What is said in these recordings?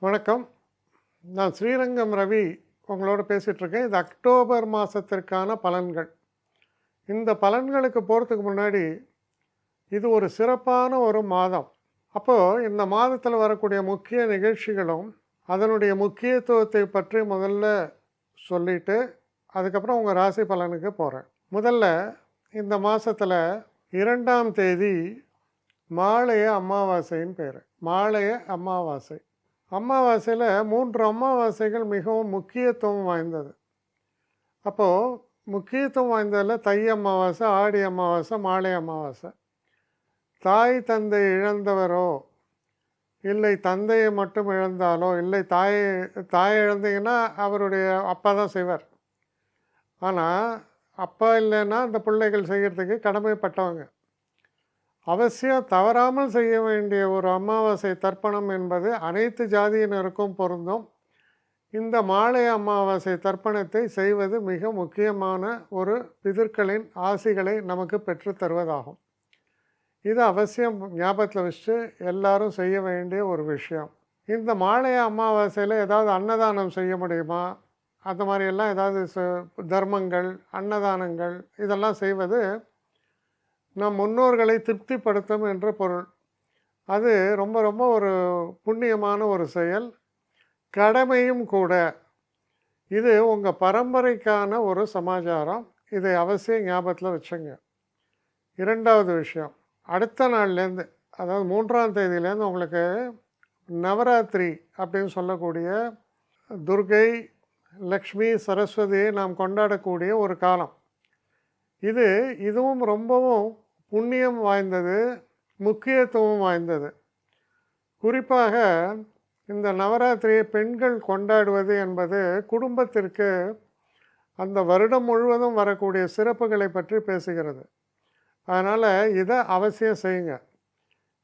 வணக்கம். நான் ஸ்ரீரங்கம் ரவி உங்களோட பேசிகிட்ருக்கேன். இது அக்டோபர் மாதத்திற்கான பலன்கள். இந்த பலன்களுக்கு போகிறதுக்கு முன்னாடி இது ஒரு சிறப்பான ஒரு மாதம். அப்போது இந்த மாதத்தில் வரக்கூடிய முக்கிய நிகழ்ச்சிகளும் அதனுடைய முக்கியத்துவத்தை பற்றி முதல்ல சொல்லிவிட்டு அதுக்கப்புறம் உங்கள் ராசி பலனுக்கு போகிறேன். முதல்ல இந்த மாதத்தில் 2ஆம் தேதி மாலைய அமாவாசைன்னு பேர். மாலைய அமாவாசை. அமாவாசையில் 3 அமாவாசைகள் மிகவும் முக்கியத்துவம் வாய்ந்தது. அப்போது முக்கியத்துவம் வாய்ந்ததில் தை அமாவாசை, ஆடி அமாவாசை, மாலை அமாவாசை. தாய் தந்தை இழந்தவரோ இல்லை தந்தையை மட்டும் இழந்தாலோ இல்லை தாயை இழந்தீங்கன்னா அவருடைய அப்பா தான் செய்வார். ஆனால் அப்பா இல்லைன்னா அந்த பிள்ளைகள் செய்கிறதுக்கு கடமைப்பட்டவங்க. அவசியம் தவறாமல் செய்ய வேண்டிய ஒரு அமாவாசை தர்ப்பணம் என்பது அனைத்து ஜாதியினருக்கும் பொருந்தும். இந்த மாலை அமாவாசை தர்ப்பணத்தை செய்வது மிக முக்கியமான ஒரு பிதர்களின் ஆசிகளை நமக்கு பெற்று தருவதாகும். இது அவசியம் ஞாபகத்தில் வச்சு எல்லாரும் செய்ய வேண்டிய ஒரு விஷயம். இந்த மாலை அமாவாசையில் ஏதாவது அன்னதானம் செய்ய முடியுமா? அந்த மாதிரியெல்லாம் ஏதாவது தர்மங்கள், அன்னதானங்கள் இதெல்லாம் செய்வது நம் முன்னோர்களை திருப்திப்படுத்தும் என்ற பொருள். அது ரொம்ப ரொம்ப ஒரு புண்ணியமான ஒரு செயல், கடமையும் கூட. இது உங்கள் பரம்பரைக்கான ஒரு சமாச்சாரம். இதை அவசியம் ஞாபகத்தில் வச்சுங்க. 2வது விஷயம், அடுத்த நாள்லேருந்து அதாவது 3ஆம் தேதியிலேருந்து உங்களுக்கு நவராத்திரி அப்படின்னு சொல்லக்கூடிய துர்கை, லக்ஷ்மி, சரஸ்வதியை நாம் கொண்டாடக்கூடிய ஒரு காலம். இதுவும் ரொம்பவும் புண்ணியம் வாய்ந்தது, முக்கியத்துவம் வாய்ந்தது. குறிப்பாக இந்த நவராத்திரியை பெண்கள் கொண்டாடுவது என்பது குடும்பத்திற்கு அந்த வருடம் முழுவதும் வரக்கூடிய சிறப்புகளை பற்றி பேசுகிறது. அதனால் இதை அவசியம் செய்யுங்க.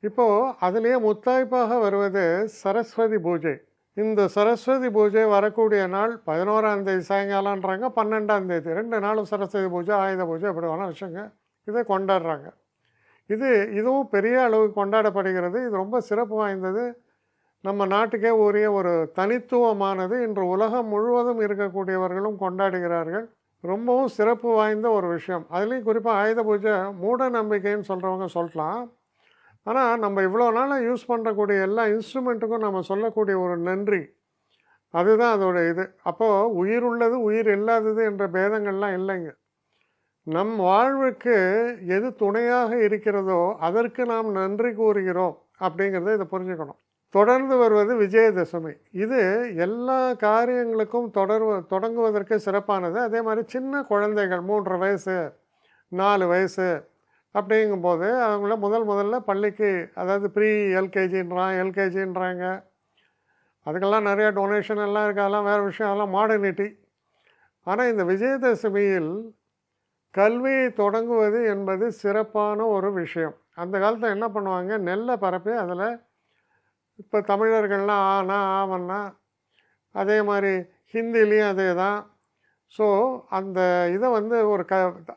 இப்போது அதுலேயே முத்தாய்ப்பாக வருவது சரஸ்வதி பூஜை. இந்த சரஸ்வதி பூஜை வரக்கூடிய நாள் 11ஆம் தேதி சாயங்காலன்றாங்க, 12ஆம் தேதி 2 நாளும் சரஸ்வதி பூஜை, ஆயுத பூஜை எப்படி வேணால் வச்சுங்க. இதை கொண்டாடுறாங்க. இதுவும் பெரிய அளவுக்கு கொண்டாடப்படுகிறது. இது ரொம்ப சிறப்பு வாய்ந்தது. நம்ம நாட்டுக்கே உரிய ஒரு தனித்துவமானது. இன்று உலகம் முழுவதும் இருக்கக்கூடியவர்களும் கொண்டாடுகிறார்கள். ரொம்பவும் சிறப்பு வாய்ந்த ஒரு விஷயம். அதுலேயும் குறிப்பாக ஆயுத பூஜை மூட நம்பிக்கைன்னு சொல்கிறவங்க சொல்லலாம். ஆனால் நம்ம இவ்வளோ நாளாக யூஸ் பண்ணுறக்கூடிய எல்லா இன்ஸ்ட்ருமெண்ட்டுக்கும் நம்ம சொல்லக்கூடிய ஒரு நன்றி, அதுதான் அதோட இது. அப்போது உயிர் உள்ளது உயிர் இல்லாதது என்ற பேதங்கள்லாம் இல்லைங்க. நம் வாழ்வுக்கு எது துணையாக இருக்கிறதோ அதற்கு நாம் நன்றி கூறுகிறோம் அப்படிங்கிறத இதை புரிஞ்சுக்கணும். தொடர்ந்து வருவது விஜயதசமி. இது எல்லா காரியங்களுக்கும் தொடங்குவதற்கு சிறப்பானது. அதே மாதிரி சின்ன குழந்தைகள் 3 வயசு 4 வயசு அப்படிங்கும்போது அவங்கள முதல்ல பள்ளிக்கு, அதாவது ப்ரீ எல்கேஜின்றாங்க. அதுக்கெல்லாம் நிறையா டொனேஷன் எல்லாம் இருக்குது. அதெல்லாம் வேறு விஷயம், அதெல்லாம் மாடர்னிட்டி. ஆனால் இந்த விஜயதசமியில் கல்வியை தொடங்குவது என்பது சிறப்பான ஒரு விஷயம். அந்த காலத்தில் என்ன பண்ணுவாங்க, நெல்லை பரப்பி அதில் இப்போ தமிழர்கள்லாம் ஆனா ஆவன்னா, அதே மாதிரி ஹிந்திலையும் அதே தான். ஸோ அந்த இதை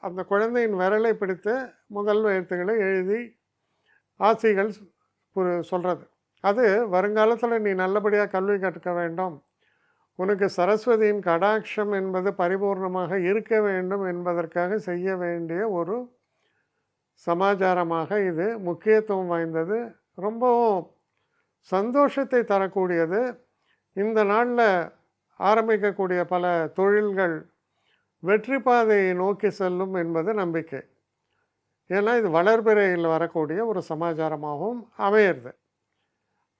அந்த குழந்தையின் விரலை பிடித்து முதல் எழுத்துக்களை எழுதி ஆசைகள் சொல்கிறது. அது வருங்காலத்தில் நீ நல்லபடியாக கல்வி கற்க வேண்டும், உனக்கு சரஸ்வதியின் கடாட்சம் என்பது பரிபூர்ணமாக இருக்க வேண்டும் என்பதற்காக செய்ய வேண்டிய ஒரு சமாச்சாரமாக இது முக்கியத்துவம் வாய்ந்தது. ரொம்பவும் சந்தோஷத்தை தரக்கூடியது. இந்த நாளில் ஆரம்பிக்கக்கூடிய பல தொழில்கள் வெற்றி பாதையை நோக்கி செல்லும் என்பது நம்பிக்கை. ஏன்னா இது வளர்பிறையில் வரக்கூடிய ஒரு சமாச்சாரமாகவும் அமையிறது.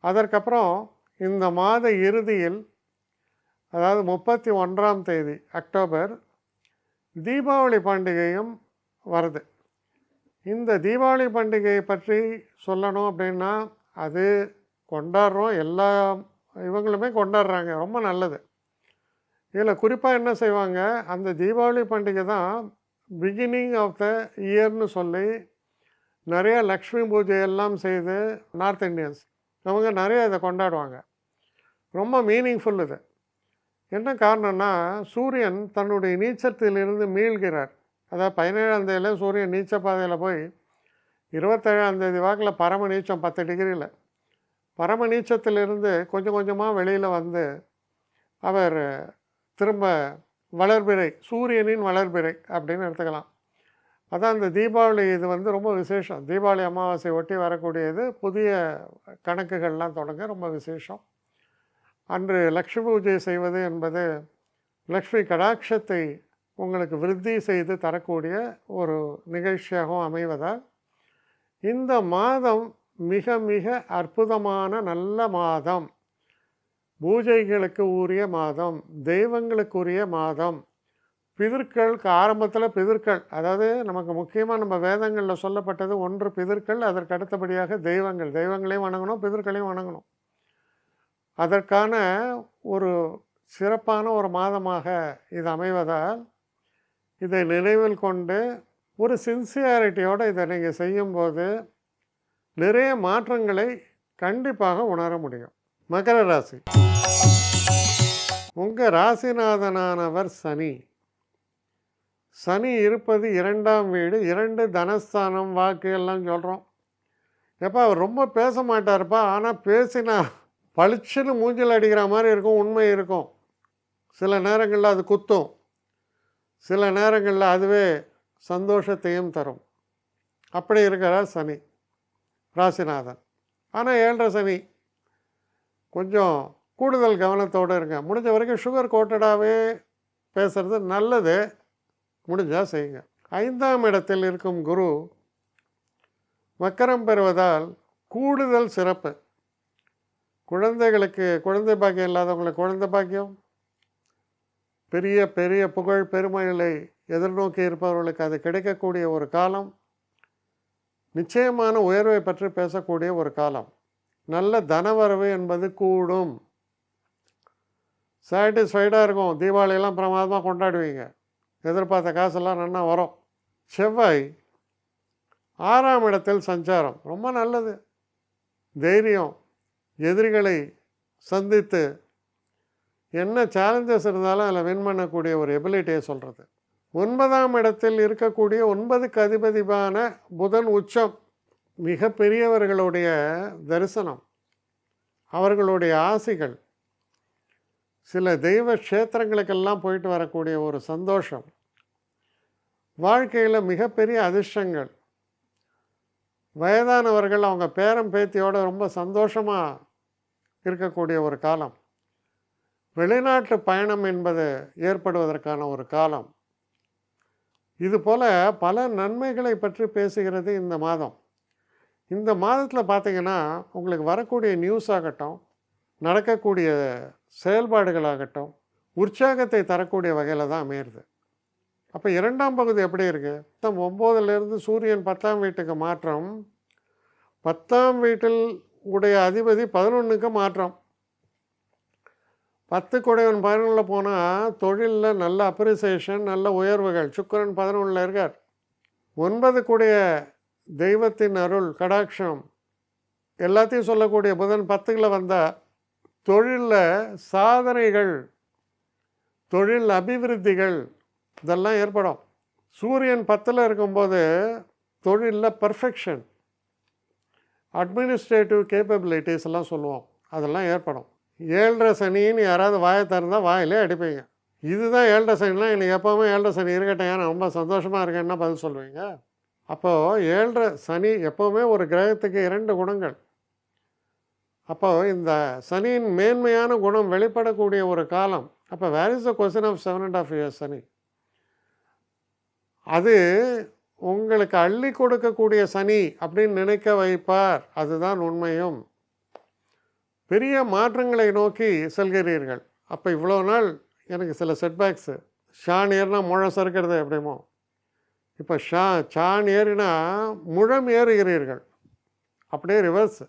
அதற்கப்புறம் இந்த மாத இறுதியில், அதாவது 31ஆம் தேதி அக்டோபர், தீபாவளி பண்டிகையும் வருது. இந்த தீபாவளி பண்டிகையை பற்றி சொல்லணும் அப்படின்னா, அது கொண்டாடுறோம், எல்லா இவங்களுமே கொண்டாடுறாங்க, ரொம்ப நல்லது. இதில் குறிப்பாக என்ன செய்வாங்க, அந்த தீபாவளி பண்டிகை தான் பிகினிங் ஆஃப் த இயர்னு சொல்லி நிறைய லக்ஷ்மி பூஜையெல்லாம் செய்து நார்த் இண்டியன்ஸ் அவங்க நிறைய இதை கொண்டாடுவாங்க. ரொம்ப மீனிங்ஃபுல் இது. என்ன காரணம்னா, சூரியன் தன்னுடைய நீச்சத்திலிருந்து மீள்கிறார். அதாவது 17ஆம் தேதியில் சூரியன் நீச்ச பாதையில் போய் 27ஆம் தேதி வாக்கில் பரம நீச்சம் 10 டிகிரியில் பரம நீச்சத்திலிருந்து கொஞ்சம் கொஞ்சமாக வெளியில் வந்து அவர் திரும்ப வளர்பிறை, சூரியனின் வளர்பிறை அப்படின்னு எடுத்துக்கலாம். அதான் இந்த தீபாவளி இது வந்து ரொம்ப விசேஷம். தீபாவளி அமாவாசை ஒட்டி வரக்கூடியது. புதிய கணக்குகள்லாம் தொடங்க ரொம்ப விசேஷம். அன்று லக்ஷ்மி பூஜை செய்வது என்பது லக்ஷ்மி கடாட்சத்தை உங்களுக்கு விருத்தி செய்து தரக்கூடிய ஒரு நிகழ்ச்சியாகவும் அமைவதால் இந்த மாதம் மிக மிக அற்புதமான நல்ல மாதம். பூஜைகளுக்கு உரிய மாதம், தெய்வங்களுக்கு உரிய மாதம். பிதர்களுக்கு ஆரம்பத்தில் பிதர்கள், அதாவது நமக்கு முக்கியமாக நம்ம வேதங்களில் சொல்லப்பட்டது ஒன்று பிதர்கள், அதற்கு அடுத்தபடியாக தெய்வங்கள். தெய்வங்களையும் வணங்கணும், பிதர்களையும் வணங்கணும். அதற்கான ஒரு சிறப்பான ஒரு மாதமாக இது அமைவதால் இதை நினைவில் கொண்டு ஒரு சின்சியாரிட்டியோடு இதை நீங்கள் செய்யும்போது நிறைய மாற்றங்களை கண்டிப்பாக உணர முடியும். மகர ராசி, உங்கள் ராசிநாதனானவர் சனி. சனி இருப்பது 2ஆம் வீடு, 2 தனஸ்தானம், வாக்கு எல்லாம் சொல்கிறோம். எப்போ அவர் ரொம்ப பேச மாட்டார்ப்பா, ஆனால் பேசினா பளிச்சுன்னு மூஞ்சில் அடிக்கிற மாதிரி இருக்கும், உண்மை இருக்கும். சில நேரங்களில் அது குத்தும், சில நேரங்களில் அதுவே சந்தோஷத்தையும் தரும். அப்படி இருக்கிறார் சனி ராசிநாதன். ஆனால் 7.5 சனி, கொஞ்சம் கூடுதல் கவனத்தோடு இருங்க. முடிஞ்ச வரைக்கும் சுகர் கோட்டடாகவே பேசுகிறது நல்லது, முடிஞ்சால் செய்யுங்க. 5ஆம் இடத்தில் இருக்கும் குரு வக்கரம் பெறுவதால் கூடுதல் சிறப்பு. குழந்தைகளுக்கு குழந்தை பாக்கியம் இல்லாதவங்களுக்கு குழந்தை பாக்கியம், பெரிய பெரிய புகழ் பெருமைகளை எதிர்நோக்கி இருப்பவர்களுக்கு அது கிடைக்கக்கூடிய ஒரு காலம், நிச்சயமான உயர்வை பற்றி பேசக்கூடிய ஒரு காலம். நல்ல தனவரவு என்பது கூடும், சாட்டிஸ்ஃபைடாக இருக்கும். தீபாவளியெல்லாம் பிரமாதமாக கொண்டாடுவீங்க, எதிர்பார்த்த காசெல்லாம் நல்லா வரும். செவ்வாய் 6ஆம் இடத்தில் சஞ்சாரம், ரொம்ப நல்லது. தைரியம், எதிரிகளை சந்தித்து என்ன சேலஞ்சஸ் இருந்தாலும் அதில் வின் பண்ணக்கூடிய ஒரு எபிலிட்டியை சொல்கிறது. 9ஆம் இடத்தில் இருக்கக்கூடிய 9க்கு அதிபதியான புதன் உச்சம். மிக பெரியவர்களுடைய தரிசனம், அவர்களுடைய ஆசிகள், சில தெய்வ க்ஷேத்திரங்களுக்கெல்லாம் போயிட்டு வரக்கூடிய ஒரு சந்தோஷம், வாழ்க்கையில் மிகப்பெரிய அதிர்ஷ்டங்கள். வயதானவர்கள் அவங்க பேரம் பேத்தியோடு ரொம்ப சந்தோஷமாக இருக்கக்கூடிய ஒரு காலம். வெளிநாட்டு பயணம் என்பது ஏற்படுவதற்கான ஒரு காலம். இதுபோல் பல நன்மைகளை பற்றி பேசுகிறது இந்த மாதம். இந்த மாதத்தில் பார்த்திங்கன்னா உங்களுக்கு வரக்கூடிய நியூஸ் ஆகட்டும், நடக்கக்கூடிய செயல்பாடுகளாகட்டும், உற்சாகத்தை தரக்கூடிய வகையில் தான் அமையிறது. அப்போ 2ஆம் பகுதி எப்படி இருக்குது? 9லேருந்து சூரியன் 10ஆம் வீட்டுக்கு மாற்றம், 10ஆம் வீட்டில் உடைய அதிபதி 11க்கு மாற்றம். 10 குடையவன் 11 போனால் தொழிலில் நல்ல அப்ரிசியேஷன், நல்ல உயர்வுகள். சுக்கிரன் 11 இருக்கார். 9 கூடிய தெய்வத்தின் அருள் கடாட்சம் எல்லாத்தையும் சொல்லக்கூடிய புதன் 10ல் வந்தால் தொழிலில் சாதனைகள், தொழில் அபிவிருத்திகள் இதெல்லாம் ஏற்படும். சூரியன் 10ல் இருக்கும்போது தொழிலில் பர்ஃபெக்ஷன், அட்மினிஸ்ட்ரேட்டிவ் கேப்பபிலிட்டிஸ் எல்லாம் சொல்லுவோம், அதெல்லாம் ஏற்படும். 7.5 சனின்னு யாராவது வாயை திறந்தால் வாயிலே அடிப்பீங்க. இதுதான் 7.5 சனிலாம், எனக்கு எப்போவுமே 7.5 சனி இருக்கட்டும், நான் ரொம்ப சந்தோஷமாக இருக்கேன்னா பதில் சொல்லுவீங்க. அப்போது 7.5 சனி எப்போவுமே ஒரு கிரகத்துக்கு 2 குணங்கள். அப்போது இந்த சனியின் மேன்மையான குணம் வெளிப்படக்கூடிய ஒரு காலம். அப்போ where is the question of 7.5 years Shani? அது உங்களுக்கு அள்ளி கொடுக்கக்கூடிய சனி அப்படின்னு நினைக்க வைப்பார், அதுதான் உண்மையும். பெரிய மாற்றங்களை நோக்கி செல்கிறீர்கள். அப்போ இவ்வளோ நாள் எனக்கு சில செட்பேக்ஸு, ஷான் ஏறினா முழம் சறுக்கிறது எப்படிமோ, இப்போ சான் ஏறினா முழம் ஏறுகிறீர்கள், அப்படியே ரிவர்ஸ்.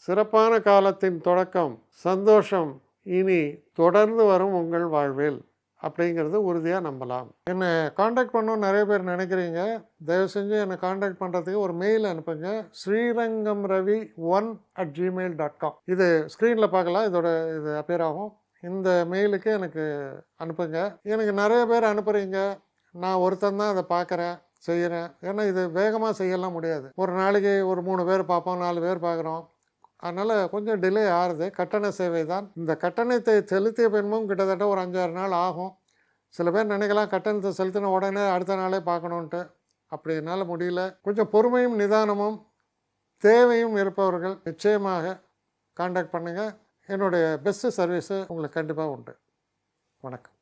சிறப்பான காலத்தின் தொடக்கம், சந்தோஷம் இனி தொடர்ந்து வரும் உங்கள் வாழ்வில் அப்படிங்கிறது உறுதியாக நம்பலாம். என்னை காண்டாக்ட் பண்ணணும்னு நிறைய பேர் நினைக்கிறீங்க. தயவு செஞ்சு என்னை காண்டாக்ட் பண்ணுறதுக்கு ஒரு மெயில் அனுப்புங்க, srirangamravi1@gmail.com. இது ஸ்க்ரீனில் பார்க்கலாம், இது அப்பியர் ஆகும். இந்த மெயிலுக்கு எனக்கு அனுப்புங்க. எனக்கு நிறைய பேர் அனுப்புகிறீங்க, நான் ஒருத்தன் தான் அதை பார்க்குறேன், செய்கிறேன். ஏன்னா இது வேகமாக செய்யலாம் முடியாது. ஒரு நாளைக்கு ஒரு 3 பேர் பார்ப்போம், 4 பேர் பார்க்குறோம். அதனால் கொஞ்சம் டிலே ஆகுது. கட்டண சேவை தான். இந்த கட்டணத்தை செலுத்திய பின்பும் கிட்டத்தட்ட ஒரு 5-6 நாள் ஆகும். சில பேர் நினைக்கலாம் கட்டணத்தை செலுத்தின உடனே அடுத்த நாளே பார்க்கணுன்ட்டு. அப்படி என்னால் முடியல. கொஞ்சம் பொறுமையும் நிதானமும் தேவையும் இருப்பவர்கள் நிச்சயமாக காண்டாக்ட் பண்ணுங்கள். என்னுடைய பெஸ்ட்டு சர்வீஸு உங்களுக்கு கண்டிப்பாக உண்டு. வணக்கம்.